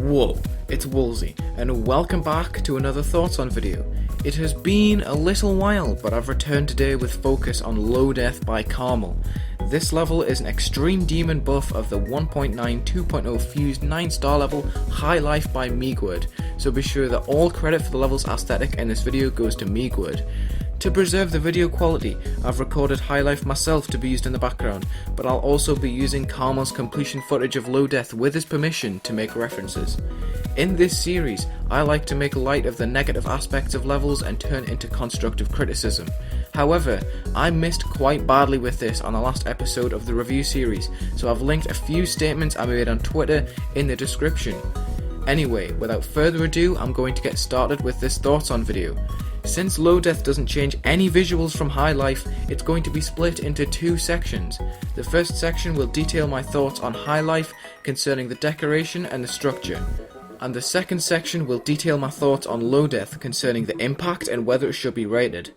Whoa, it's Wulzy, and welcome back to another Thoughts On video. It has been a little while, but I've returned today with focus on Low Death by KrmaL. This level is an extreme demon buff of the 1.9 2.0 fused 9-star level High Life by Migueword, so be sure that all credit for the level's aesthetic in this video goes to Migueword. To preserve the video quality, I've recorded High Life myself to be used in the background, but I'll also be using KrmaL's completion footage of Low Death with his permission to make references. In this series, I like to make light of the negative aspects of levels and turn into constructive criticism. However, I missed quite badly with this on the last episode of the review series, so I've linked a few statements I made on Twitter in the description. Anyway, without further ado, I'm going to get started with this Thoughts On video. Since Low Death doesn't change any visuals from High Life, it's going to be split into two sections. The first section will detail my thoughts on High Life concerning the decoration and the structure, and the second section will detail my thoughts on Low Death concerning the impact and whether it should be rated.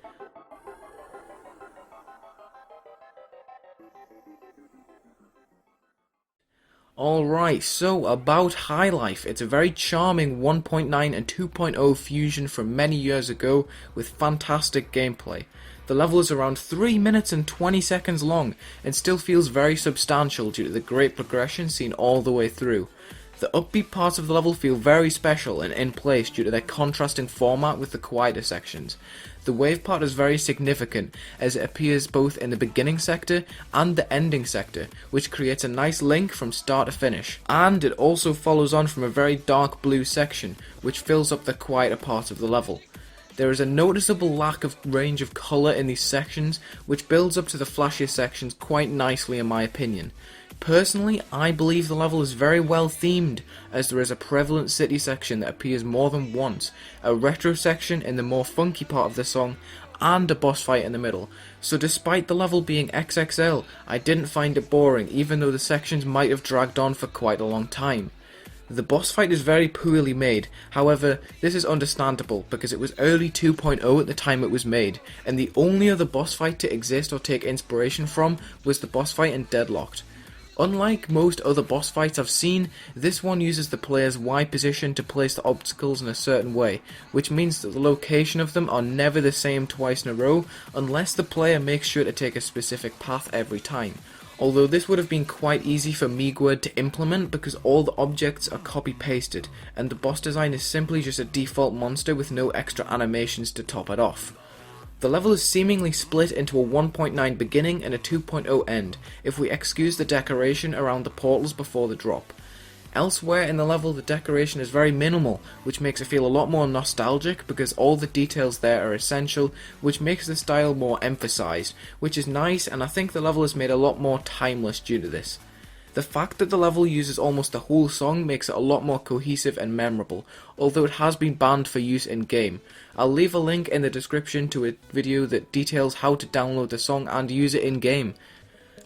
Alright, so about High Life. It's a very charming 1.9 and 2.0 fusion from many years ago with fantastic gameplay. The level is around 3 minutes and 20 seconds long and still feels very substantial due to the great progression seen all the way through. The upbeat parts of the level feel very special and in place due to their contrasting format with the quieter sections. The wave part is very significant as it appears both in the beginning sector and the ending sector, which creates a nice link from start to finish. And it also follows on from a very dark blue section, which fills up the quieter parts of the level. There is a noticeable lack of range of colour in these sections, which builds up to the flashier sections quite nicely in my opinion. Personally, I believe the level is very well themed, as there is a prevalent city section that appears more than once, a retro section in the more funky part of the song, and a boss fight in the middle. So despite the level being XXL, I didn't find it boring, even though the sections might have dragged on for quite a long time. The boss fight is very poorly made, however, this is understandable because it was early 2.0 at the time it was made, and the only other boss fight to exist or take inspiration from was the boss fight in Deadlocked. Unlike most other boss fights I've seen, this one uses the player's Y position to place the obstacles in a certain way, which means that the location of them are never the same twice in a row unless the player makes sure to take a specific path every time. Although this would have been quite easy for Migueword to implement because all the objects are copy pasted and the boss design is simply just a default monster with no extra animations to top it off. The level is seemingly split into a 1.9 beginning and a 2.0 end, if we excuse the decoration around the portals before the drop. Elsewhere in the level the decoration is very minimal, which makes it feel a lot more nostalgic because all the details there are essential, which makes the style more emphasized, which is nice, and I think the level is made a lot more timeless due to this. The fact that the level uses almost the whole song makes it a lot more cohesive and memorable, although it has been banned for use in game. I'll leave a link in the description to a video that details how to download the song and use it in game.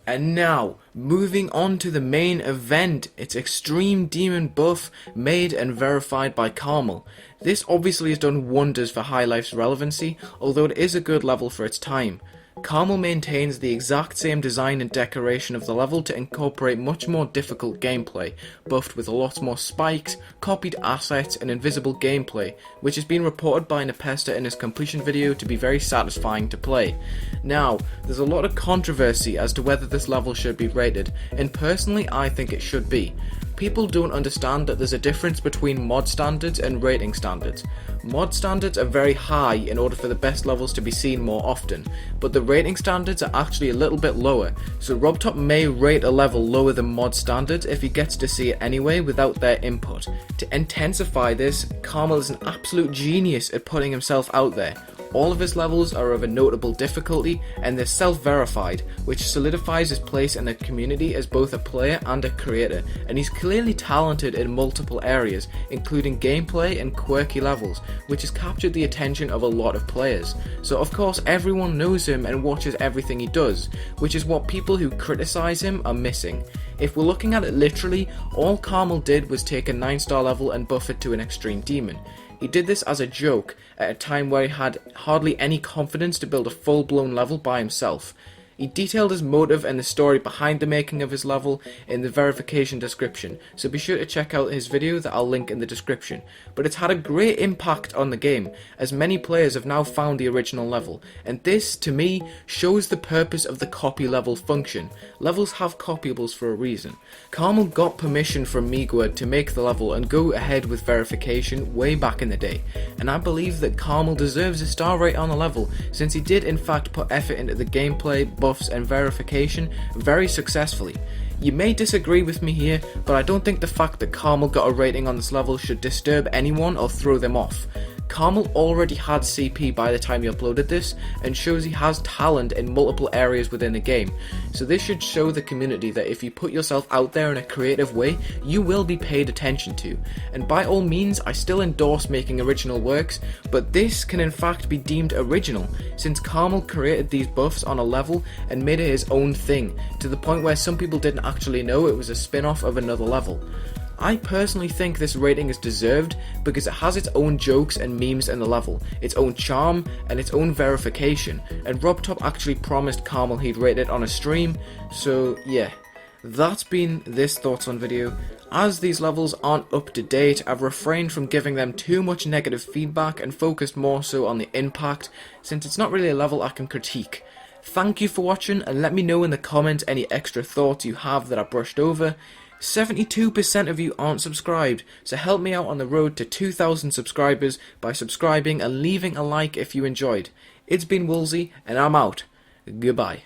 And now, moving on to the main event, it's Extreme Demon buff made and verified by KrmaL. This obviously has done wonders for High Life's relevancy, although it is a good level for its time. KrmaL maintains the exact same design and decoration of the level to incorporate much more difficult gameplay, buffed with a lot more spikes, copied assets and invisible gameplay, which has been reported by Nepesta in his completion video to be very satisfying to play. Now, there's a lot of controversy as to whether this level should be rated, and personally I think it should be. People don't understand that there's a difference between mod standards and rating standards. Mod standards are very high in order for the best levels to be seen more often, but the rating standards are actually a little bit lower, so RobTop may rate a level lower than mod standards if he gets to see it anyway without their input. To intensify this, KrmaL is an absolute genius at putting himself out there. All of his levels are of a notable difficulty and they're self-verified, which solidifies his place in the community as both a player and a creator, and he's clearly talented in multiple areas, including gameplay and quirky levels, which has captured the attention of a lot of players. So of course everyone knows him and watches everything he does, which is what people who criticize him are missing. If we're looking at it literally, all KrmaL did was take a 9-star level and buff it to an extreme demon. He did this as a joke, at a time where he had hardly any confidence to build a full-blown level by himself. He detailed his motive and the story behind the making of his level in the verification description, so be sure to check out his video that I'll link in the description. But it's had a great impact on the game, as many players have now found the original level, and this, to me, shows the purpose of the copy level function. Levels have copyables for a reason. KrmaL got permission from Migueword to make the level and go ahead with verification way back in the day, and I believe that KrmaL deserves a star rate on the level, since he did in fact put effort into the gameplay, buffs and verification very successfully. You may disagree with me here, but I don't think the fact that KrmaL got a rating on this level should disturb anyone or throw them off. KrmaL already had CP by the time he uploaded this, and shows he has talent in multiple areas within the game, so this should show the community that if you put yourself out there in a creative way, you will be paid attention to. And by all means, I still endorse making original works, but this can in fact be deemed original, since KrmaL created these buffs on a level and made it his own thing, to the point where some people didn't actually know it was a spin-off of another level. I personally think this rating is deserved because it has its own jokes and memes in the level, its own charm and its own verification, and RobTop actually promised KrmaL he'd rate it on a stream, so yeah. That's been this Thoughts on video. As these levels aren't up to date, I've refrained from giving them too much negative feedback and focused more so on the impact, since it's not really a level I can critique. Thank you for watching, and let me know in the comments any extra thoughts you have that I brushed over. 72% of you aren't subscribed, so help me out on the road to 2,000 subscribers by subscribing and leaving a like if you enjoyed. It's been Wulzy, and I'm out. Goodbye.